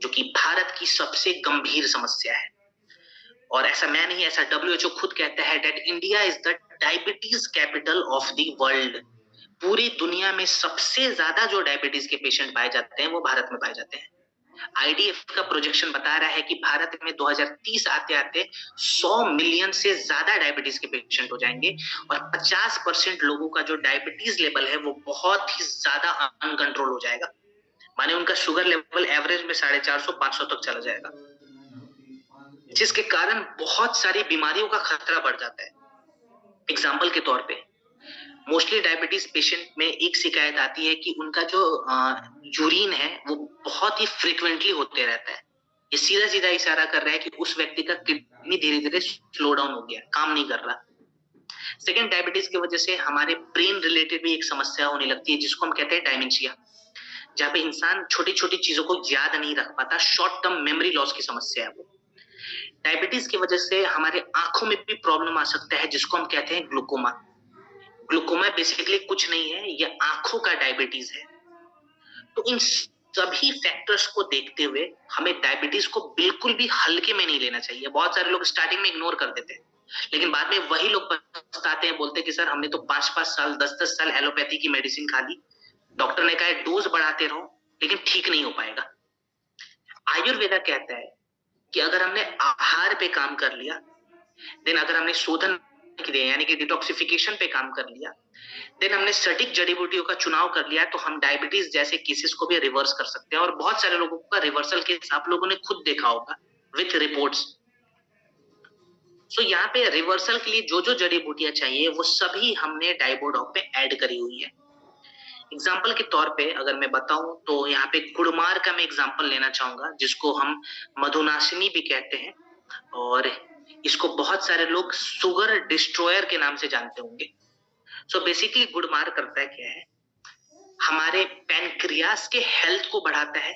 जो कि भारत की सबसे गंभीर समस्या है। और ऐसा मैं नहीं, ऐसा डब्ल्यूएचओ खुद कहता है that India is the diabetes capital of the world. पूरी दुनिया में सबसे ज्यादा जो डायबिटीज के पेशेंट पाए जाते हैं वो भारत में पाए जाते हैं। आईडीएफ का प्रोजेक्शन बता रहा है कि भारत में 2030 आते आते 100 मिलियन से ज्यादा डायबिटीज के पेशेंट हो जाएंगे और 50% लोगों का जो डायबिटीज लेवल है वो बहुत ही ज्यादा अनकंट्रोल हो जाएगा। माने उनका शुगर लेवल एवरेज में 450-500 तक चला जाएगा, जिसके कारण बहुत सारी बीमारियों का खतरा बढ़ जाता है। एग्जाम्पल के तौर पे मोस्टली डायबिटीज पेशेंट में एक शिकायत आती है कि उनका जो यूरिन है वो बहुत ही फ्रीक्वेंटली होते रहता है। ये सीधा सीधा इशारा कर रहा है कि उस व्यक्ति का किडनी धीरे धीरे स्लो डाउन हो गया, काम नहीं कर रहा। सेकेंड, डायबिटीज की वजह से हमारे ब्रेन रिलेटेड भी एक समस्या होने लगती है जिसको हम कहते हैं डायमेंशिया, जहाँ पे इंसान छोटी छोटी चीजों को याद नहीं रख पाता, शॉर्ट टर्म मेमोरी लॉस की समस्या है वो। डायबिटीज की वजह से हमारे आंखों में भी प्रॉब्लम आ सकता है जिसको हम कहते हैं ग्लूकोमा। ग्लूकोमा बेसिकली कुछ नहीं है, ये आंखों का डायबिटीज है। तो इन सभी फैक्टर्स को देखते हुए हमें डायबिटीज को बिल्कुल भी हल्के में नहीं लेना चाहिए। बहुत सारे लोग स्टार्टिंग में इग्नोर कर देते हैं, लेकिन बाद में वही लोग पछताते हैं, बोलते हैं कि सर हमने तो 5-5 साल 10-10 साल एलोपैथी की मेडिसिन खा ली, डॉक्टर ने कहा डोज बढ़ाते रहो, लेकिन ठीक नहीं हो पाएगा। आयुर्वेदा कहता है कि अगर हमने आहार पे काम कर लिया, देन अगर हमने शोधन यानी कि डिटॉक्सिफिकेशन पे काम कर लिया, देन हमने सटीक जड़ी बूटियों का चुनाव कर लिया, तो हम डायबिटीज जैसे केसेस को भी रिवर्स कर सकते हैं। और बहुत सारे लोगों का रिवर्सल केस आप लोगों ने खुद देखा होगा विथ रिपोर्ट्स। सो यहाँ पे रिवर्सल के लिए जो जो जड़ी बूटियां चाहिए वो सभी हमने डाइबोडॉक पे ऐड करी हुई है। एग्जाम्पल के तौर पे अगर मैं बताऊं तो यहाँ पे गुड़मार का मैं एग्जाम्पल लेना चाहूंगा, जिसको हम मधुनाशिनी भी कहते हैं, और इसको बहुत सारे लोग सुगर डिस्ट्रॉयर के नाम से जानते होंगे। सो बेसिकली गुड़मार करता है क्या है, हमारे पैनक्रियास के हेल्थ को बढ़ाता है,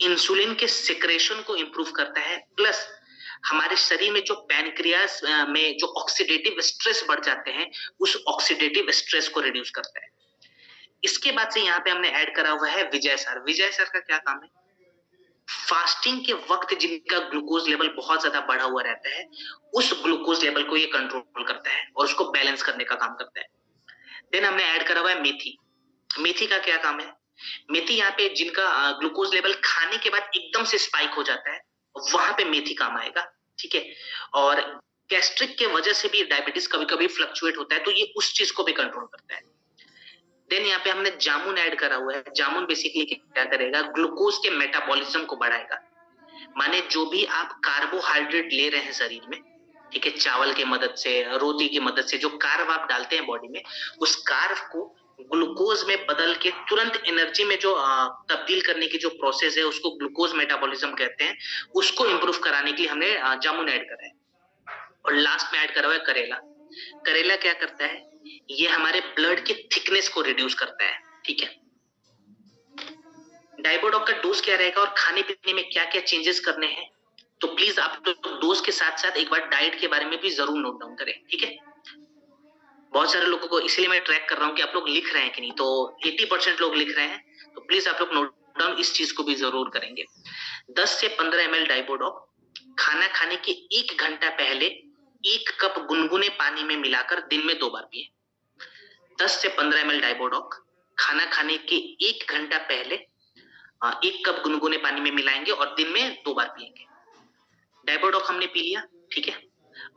इंसुलिन के सिक्रेशन को इंप्रूव करता है, प्लस हमारे शरीर में जो पैनक्रियास में जो ऑक्सीडेटिव स्ट्रेस बढ़ जाते हैं उस ऑक्सीडेटिव स्ट्रेस को रिड्यूस करता है। इसके बाद से यहाँ पे हमने ऐड करा हुआ है विजय सर। विजय सर का क्या काम है, फास्टिंग के वक्त जिनका ग्लूकोज लेवल बहुत ज्यादा बढ़ा हुआ रहता है उस ग्लूकोज लेवल को ये कंट्रोल करता है और उसको बैलेंस करने का काम करता है। देन हमने ऐड करा हुआ है मेथी। मेथी का क्या काम है, मेथी यहाँ पे जिनका ग्लूकोज लेवल खाने के बाद एकदम से स्पाइक हो जाता है वहां पे मेथी काम आएगा, ठीक है। और गैस्ट्रिक के वजह से भी डायबिटीज कभी कभी फ्लक्चुएट होता है, तो ये उस चीज को भी कंट्रोल करता है। देन यहाँ पे हमने जामुन ऐड करा हुआ है। जामुन बेसिकली क्या करेगा, ग्लूकोज के मेटाबॉलिज्म को बढ़ाएगा। माने जो भी आप कार्बोहाइड्रेट ले रहे हैं शरीर में, ठीक है, चावल की मदद से, रोटी की मदद से जो कार्ब आप डालते हैं बॉडी में, उस कार्ब को ग्लूकोज में बदल के तुरंत एनर्जी में जो तब्दील करने की जो प्रोसेस है उसको ग्लूकोज मेटाबॉलिज्म कहते हैं। उसको इंप्रूव कराने के लिए हमने जामुन ऐड करा है। और लास्ट में ऐड करा हुआ है करेला। करेला क्या करता है, ये हमारे ब्लड के थिकनेस को रिड्यूस करता है, ठीक है। डाइबोडॉक का डोज क्या रहेगा और खाने पीने में क्या क्या चेंजेस करने हैं, तो प्लीज आप लोग डोज के साथ साथ एक बार डाइट के बारे में भी जरूर नोट डाउन करें, ठीक है। बहुत सारे लोगों को इसलिए मैं ट्रैक कर रहा हूँ कि आप लोग लिख रहे हैं कि नहीं, तो 80% लोग लिख रहे हैं, तो प्लीज आप लोग नोट डाउन इस चीज को भी जरूर करेंगे। 10 से 15 ml डाइबोडॉक खाना खाने के 1 घंटा पहले 1 कप गुनगुने पानी में मिलाकर दिन में 2 बार पिए। 10 से 15 ml डाइबोडॉक खाना खाने के 1 घंटा पहले 1 कप गुनगुने पानी में मिलाएंगे और दिन में 2 बार पिएंगे। डाइबोडॉक हमने पी लिया, ठीक है।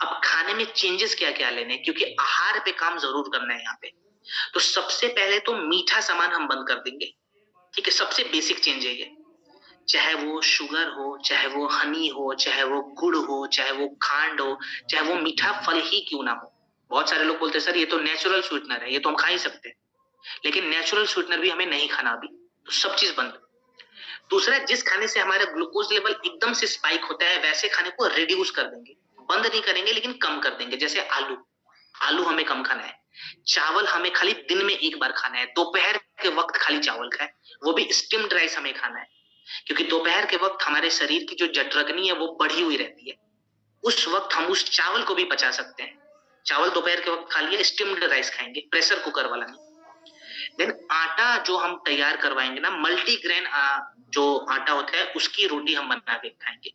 अब खाने में चेंजेस क्या क्या लेने, क्योंकि आहार पे काम जरूर करना है यहाँ पे। तो सबसे पहले तो मीठा सामान हम बंद कर देंगे, ठीक है। सबसे बेसिक चेंज है ये, चाहे वो शुगर हो, चाहे वो हनी हो, चाहे वो गुड़ हो, चाहे वो खांड हो, चाहे वो मीठा फल ही क्यों ना हो। बहुत सारे लोग बोलते हैं सर ये तो नेचुरल स्वीटनर है, ये तो हम खा ही सकते हैं, लेकिन नेचुरल स्वीटनर भी हमें नहीं खाना अभी, तो सब चीज बंद। दूसरा, जिस खाने से हमारा ग्लूकोज लेवल एकदम से स्पाइक होता है वैसे खाने को रिड्यूस कर देंगे, बंद नहीं करेंगे लेकिन कम कर देंगे। जैसे आलू, आलू हमें कम खाना है। चावल हमें खाली दिन में 1 बार खाना है, दोपहर के वक्त खाली चावल खाएं, वो भी स्टीम्ड राइस हमें खाना है, क्योंकि दोपहर के वक्त हमारे शरीर की जो जठरग्नि है वो बढ़ी हुई रहती है, उस वक्त हम उस चावल को भी पचा सकते हैं। चावल दोपहर के वक्त खा लिया, स्टीम्ड राइस खाएंगे, प्रेशर कुकर वाला नहीं। देन आटा जो हम तैयार करवाएंगे ना, मल्टीग्रेन जो आटा होता है उसकी रोटी हम बना के खाएंगे,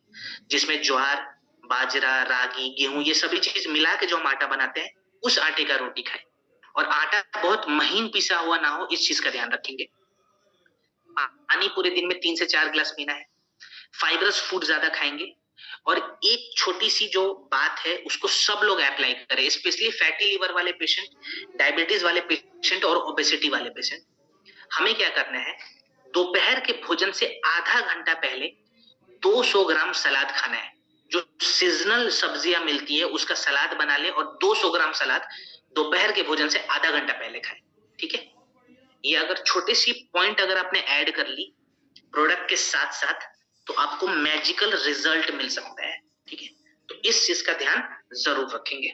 जिसमें ज्वार, बाजरा, रागी, गेहूं, ये सभी चीज मिला के जो हम आटा बनाते हैं, उस आटे का रोटी खाएं। और आटा बहुत महीन पिसा हुआ ना हो, इस चीज का ध्यान रखेंगे। पानी पूरे दिन में 3 से 4 गिलास पीना है। फाइबरस फूड ज्यादा खाएंगे। और एक छोटी सी जो बात है उसको सब लोग अप्लाई करें, स्पेशली फैटी लिवर वाले पेशेंट, डायबिटीज वाले पेशेंट और ओबेसिटी वाले पेशेंट। हमें क्या करना है, दोपहर के भोजन से आधा घंटा पहले 200 ग्राम सलाद खाना है। जो सीजनल सब्जियां मिलती है उसका सलाद बना ले, और 200 ग्राम सलाद दोपहर के भोजन से आधा घंटा पहले खाएं। ठीक है, ये अगर छोटी सी पॉइंट अगर आपने ऐड कर ली प्रोडक्ट के साथ साथ, तो आपको मैजिकल रिजल्ट मिल सकता है। ठीक है, तो इस चीज का ध्यान जरूर रखेंगे।